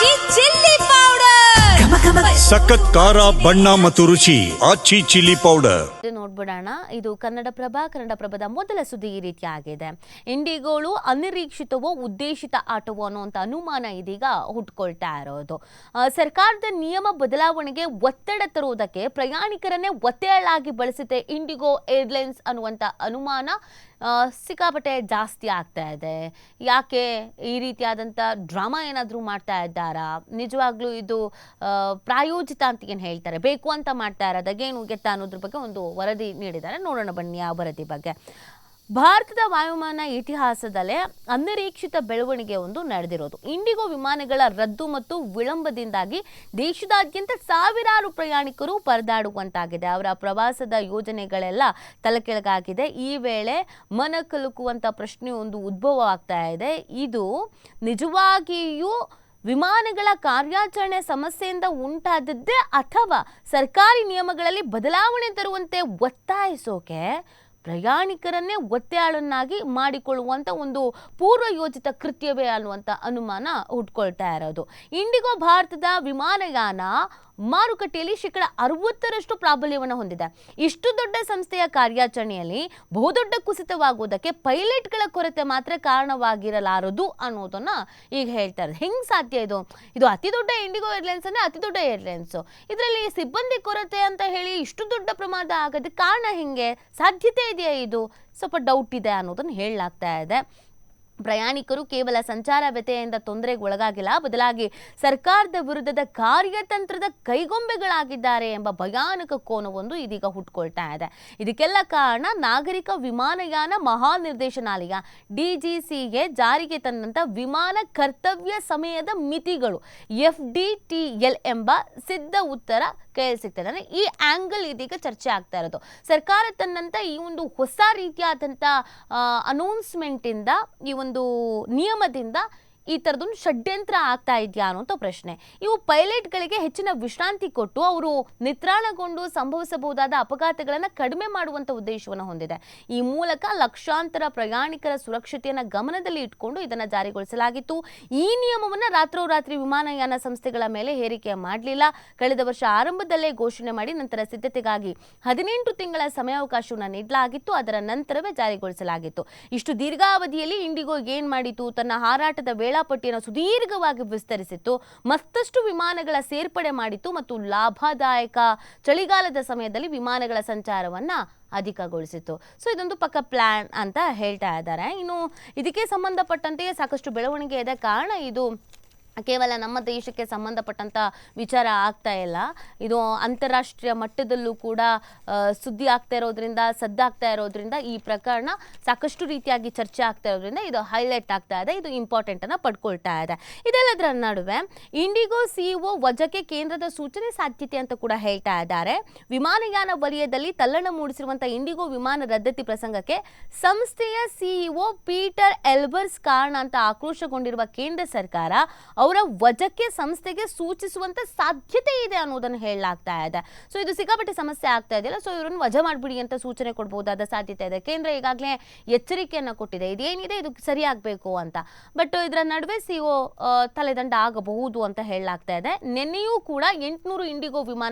ಆಚಿ chilli powder ಸಖತ್ ಖಾರ ಬಣ್ಣ ಮತ್ತು ರುಚಿ ಆಚಿ ಚಿಲ್ಲಿ ಪೌಡರ್. ನೋಡ್ಬಿಡೋಣ. ಇದು ಕನ್ನಡಪ್ರಭದ ಮೊದಲ ಸುದ್ದಿ ಈ ರೀತಿ ಆಗಿದೆ. ಇಂಡಿಗೋಳು ಅನಿರೀಕ್ಷಿತವೋ ಉದ್ದೇಶಿತ ಆಟವೋ ಅನ್ನುವಂಥ ಅನುಮಾನ ಇದೀಗ ಹುಟ್ಕೊಳ್ತಾ ಇರೋದು. ಸರ್ಕಾರದ ನಿಯಮ ಬದಲಾವಣೆಗೆ ಒತ್ತಡ ತರುವುದಕ್ಕೆ ಪ್ರಯಾಣಿಕರನ್ನೇ ಒತ್ತೆಯಾಳಾಗಿ ಬಳಸುತ್ತೆ ಇಂಡಿಗೋ ಏರ್ಲೈನ್ಸ್ ಅನ್ನುವಂಥ ಅನುಮಾನ ಸಿಕ್ಕಾಪಟ್ಟೆ ಜಾಸ್ತಿ ಆಗ್ತಾ ಇದೆ. ಯಾಕೆ ಈ ರೀತಿಯಾದಂಥ ಡ್ರಾಮಾ ಏನಾದರೂ ಮಾಡ್ತಾ ಇದ್ದಾರಾ, ನಿಜವಾಗ್ಲೂ ಇದು ಪ್ರಾಯೋಜಿತ ಅಂತ ಏನು ಹೇಳ್ತಾರೆ, ಬೇಕು ಅಂತ ಮಾಡ್ತಾ ಇರೋದಾಗೇನು ಗೆತ್ತ ಅನ್ನೋದ್ರ ಬಗ್ಗೆ ಒಂದು ವರದಿ ನೀಡಿದ್ದಾರೆ. ನೋಡೋಣ ಬನ್ನಿ ಆ ವರದಿ ಬಗ್ಗೆ. ಭಾರತದ ವಾಯುಯಾನ ಇತಿಹಾಸದಲ್ಲೇ ಅನಿರೀಕ್ಷಿತ ಬೆಳವಣಿಗೆ ಒಂದು ನಡೆದಿರೋದು. ಇಂಡಿಗೋ ವಿಮಾನಗಳ ರದ್ದು ಮತ್ತು ವಿಳಂಬದಿಂದಾಗಿ ದೇಶದಾದ್ಯಂತ ಸಾವಿರಾರು ಪ್ರಯಾಣಿಕರು ಪರದಾಡುವಂತಾಗಿದೆ. ಅವರ ಪ್ರವಾಸದ ಯೋಜನೆಗಳೆಲ್ಲ ತಲೆಕೆಳಗಾಗಿದೆ. ಈ ವೇಳೆ ಮನ ಕಲುಕುವಂಥ ಪ್ರಶ್ನೆ ಒಂದು ಉದ್ಭವ ಆಗ್ತಾ ಇದೆ. ಇದು ನಿಜವಾಗಿಯೂ ವಿಮಾನಗಳ ಕಾರ್ಯಾಚರಣೆ ಸಮಸ್ಯೆಯಿಂದ ಉಂಟಾದದ್ದೇ ಅಥವಾ ಸರ್ಕಾರಿ ನಿಯಮಗಳಲ್ಲಿ ಬದಲಾವಣೆ ತರುವಂತೆ ಒತ್ತಾಯಿಸೋಕೆ ಪ್ರಯಾಣಿಕರನ್ನೇ ಒತ್ತೆಯಾಳನ್ನಾಗಿ ಮಾಡಿಕೊಳ್ಳುವಂಥ ಒಂದು ಪೂರ್ವ ಯೋಜಿತ ಕೃತ್ಯವೇ ಅನ್ನುವಂಥ ಅನುಮಾನ ಹುಟ್ಕೊಳ್ತಾ ಇರೋದು. ಇಂಡಿಗೋ ಭಾರತದ ವಿಮಾನಯಾನ ಮಾರುಕಟ್ಟೆಯಲ್ಲಿ 60% ಪ್ರಾಬಲ್ಯವನ್ನು ಹೊಂದಿದೆ. ಇಷ್ಟು ದೊಡ್ಡ ಸಂಸ್ಥೆಯ ಕಾರ್ಯಾಚರಣೆಯಲ್ಲಿ ಬಹುದೊಡ್ಡ ಕುಸಿತವಾಗುವುದಕ್ಕೆ ಪೈಲಟ್ಗಳ ಕೊರತೆ ಮಾತ್ರ ಕಾರಣವಾಗಿರಲಾರದು ಅನ್ನೋದನ್ನ ಈಗ ಹೇಳ್ತಾರೆ. ಹೆಂಗ್ ಸಾಧ್ಯ ಇದು ಅತಿ ದೊಡ್ಡ ಇಂಡಿಗೋ ಏರ್ಲೈನ್ಸ್ ಅಂದ್ರೆ ಅತಿ ದೊಡ್ಡ ಏರ್ಲೈನ್ಸ್, ಇದರಲ್ಲಿ ಸಿಬ್ಬಂದಿ ಕೊರತೆ ಅಂತ ಹೇಳಿ ಇಷ್ಟು ದೊಡ್ಡ ಪ್ರಮಾದ ಆಗೋದಕ್ಕೆ ಕಾರಣ ಹೆಂಗೆ, ಸಾಧ್ಯತೆ ಇದೆಯಾ, ಇದು ಸ್ವಲ್ಪ ಡೌಟ್ ಇದೆ ಅನ್ನೋದನ್ನು ಹೇಳಲಾಗ್ತಾ ಇದೆ. ಪ್ರಯಾಣಿಕರು ಕೇವಲ ಸಂಚಾರ ವ್ಯತ್ಯಯದಿಂದ ತೊಂದರೆಗೆ ಒಳಗಾಗಿಲ್ಲ, ಬದಲಾಗಿ ಸರ್ಕಾರದ ವಿರುದ್ಧದ ಕಾರ್ಯತಂತ್ರದ ಕೈಗೊಂಬೆಗಳಾಗಿದ್ದಾರೆ ಎಂಬ ಭಯಾನಕ ಕೋನವೊಂದು ಇದೀಗ ಹುಟ್ಕೊಳ್ತಾ ಇದೆ. ಇದಕ್ಕೆಲ್ಲ ಕಾರಣ ನಾಗರಿಕ ವಿಮಾನಯಾನ ಮಹಾನಿರ್ದೇಶನಾಲಯ DGCA ಜಾರಿಗೆ ತಂದಂಥ ವಿಮಾನ ಕರ್ತವ್ಯ ಸಮಯದ ಮಿತಿಗಳು FDTL ಎಂಬ ಸಿದ್ಧ ಉತ್ತರ ಕೈಯಲ್ಲಿ ಸಿಗ್ತದೆ. ಈ ಆಂಗಲ್ ಇದೀಗ ಚರ್ಚೆ ಆಗ್ತಾ ಇರೋದು. ಸರ್ಕಾರ ತನ್ನಂತ ಈ ಒಂದು ಹೊಸ ರೀತಿಯಾದಂಥ ಅನೌನ್ಸ್ಮೆಂಟ್ ಇಂದ, ಈ ಒಂದು ನಿಯಮದಿಂದ ಈ ಥರದೊಂದು ಷಡ್ಯಂತ್ರ ಆಗ್ತಾ ಇದೆಯಾ ಅನ್ನೋಂಥ ಪ್ರಶ್ನೆ. ಇವು ಪೈಲಟ್ಗಳಿಗೆ ಹೆಚ್ಚಿನ ವಿಶ್ರಾಂತಿ ಕೊಟ್ಟು ಅವರು ನಿತ್ರಾಣಗೊಂಡು ಸಂಭವಿಸಬಹುದಾದ ಅಪಘಾತಗಳನ್ನು ಕಡಿಮೆ ಮಾಡುವಂಥ ಉದ್ದೇಶವನ್ನು ಹೊಂದಿದೆ. ಈ ಮೂಲಕ ಲಕ್ಷಾಂತರ ಪ್ರಯಾಣಿಕರ ಸುರಕ್ಷತೆಯನ್ನು ಗಮನದಲ್ಲಿ ಇಟ್ಕೊಂಡು ಇದನ್ನು ಜಾರಿಗೊಳಿಸಲಾಗಿತ್ತು. ಈ ನಿಯಮವನ್ನು ರಾತ್ರೋರಾತ್ರಿ ವಿಮಾನಯಾನ ಸಂಸ್ಥೆಗಳ ಮೇಲೆ ಹೇರಿಕೆ ಮಾಡಲಿಲ್ಲ. ಕಳೆದ ವರ್ಷ ಆರಂಭದಲ್ಲೇ ಘೋಷಣೆ ಮಾಡಿ ನಂತರ ಸಿದ್ಧತೆಗಾಗಿ 18 ತಿಂಗಳ ಸಮಯಾವಕಾಶವನ್ನು ನೀಡಲಾಗಿತ್ತು. ಅದರ ನಂತರವೇ ಜಾರಿಗೊಳಿಸಲಾಗಿತ್ತು. ಇಷ್ಟು ದೀರ್ಘಾವಧಿಯಲ್ಲಿ ಇಂಡಿಗೋ ಏನ್ ಮಾಡಿತು, ತನ್ನ ಹಾರಾಟದ ವೇಳಾಪಟ್ಟಿಯನ್ನು ಸುದೀರ್ಘವಾಗಿ ವಿಸ್ತರಿಸಿತ್ತು, ಮತ್ತಷ್ಟು ವಿಮಾನಗಳ ಸೇರ್ಪಡೆ ಮಾಡಿತ್ತು ಮತ್ತು ಲಾಭದಾಯಕ ಚಳಿಗಾಲದ ಸಮಯದಲ್ಲಿ ವಿಮಾನಗಳ ಸಂಚಾರವನ್ನ ಅಧಿಕಗೊಳಿಸಿತ್ತು. ಸೊ ಇದೊಂದು ಪಕ್ಕ ಪ್ಲಾನ್ ಅಂತ ಹೇಳ್ತಾ ಇದ್ದಾರೆ. ಇನ್ನು ಇದಕ್ಕೆ ಸಂಬಂಧಪಟ್ಟಂತೆ ಸಾಕಷ್ಟು ಬೆಳವಣಿಗೆ ಇದೆ. ಕಾರಣ ಇದು ಕೇವಲ ನಮ್ಮ ದೇಶಕ್ಕೆ ಸಂಬಂಧಪಟ್ಟಂಥ ವಿಚಾರ ಆಗ್ತಾ ಇಲ್ಲ, ಇದು ಅಂತಾರಾಷ್ಟ್ರೀಯ ಮಟ್ಟದಲ್ಲೂ ಕೂಡ ಸುದ್ದಿ ಆಗ್ತಾ ಇರೋದ್ರಿಂದ, ಸದ್ದಾಗ್ತಾ ಇರೋದ್ರಿಂದ, ಈ ಪ್ರಕರಣ ಸಾಕಷ್ಟು ರೀತಿಯಾಗಿ ಚರ್ಚೆ ಆಗ್ತಾ ಇರೋದ್ರಿಂದ ಇದು ಹೈಲೈಟ್ ಆಗ್ತಾ ಇದೆ, ಇದು ಇಂಪಾರ್ಟೆಂಟನ್ನು ಪಡ್ಕೊಳ್ತಾ ಇದೆ. ಇದೆಲ್ಲದರ ನಡುವೆ ಇಂಡಿಗೋ CEO ವಜಾಕ್ಕೆ ಕೇಂದ್ರದ ಸೂಚನೆ ಸಾಧ್ಯತೆ ಅಂತ ಕೂಡ ಹೇಳ್ತಾ ಇದ್ದಾರೆ. ವಿಮಾನಯಾನ ವಲಯದಲ್ಲಿ ತಲ್ಲಣ ಮೂಡಿಸಿರುವಂಥ ಇಂಡಿಗೋ ವಿಮಾನ ರದ್ದತಿ ಪ್ರಸಂಗಕ್ಕೆ ಸಂಸ್ಥೆಯ CEO ಪೀಟರ್ ಎಲ್ಬರ್ಸ್ ಕಾರಣ ಅಂತ ಆಕ್ರೋಶಗೊಂಡಿರುವ ಕೇಂದ್ರ ಸರ್ಕಾರ ಅವರ ವಜಾಕ್ಕೆ ಸಂಸ್ಥೆಗೆ ಸೂಚಿಸುವಂತ ಸಾಧ್ಯತೆ ಇದೆ ಅನ್ನೋದನ್ನು ಹೇಳಲಾಗ್ತಾ ಇದೆ. ಸೊ ಇದು ಸಿಕ್ಕಾಪಟ್ಟೆ ಸಮಸ್ಯೆ ಆಗ್ತಾ ಇದೆಯಲ್ಲ, ಸೊ ಇವರನ್ನು ವಜಾ ಮಾಡಿಬಿಡಿ ಅಂತ ಸೂಚನೆ ಕೊಡಬಹುದಾದ ಸಾಧ್ಯತೆ ಇದೆ. ಕೇಂದ್ರ ಈಗಾಗಲೇ ಎಚ್ಚರಿಕೆಯನ್ನು ಕೊಟ್ಟಿದೆ, ಇದೇನಿದೆ ಇದು ಸರಿಯಾಗಬೇಕು ಅಂತ. ಬಟ್ ಇದರ ನಡುವೆ CEO ತಲೆದಂಡ ಆಗಬಹುದು ಅಂತ ಹೇಳಲಾಗ್ತಾ ಇದೆ. ನಿನ್ನೆಯೂ ಕೂಡ 800 ಇಂಡಿಗೋ ವಿಮಾನ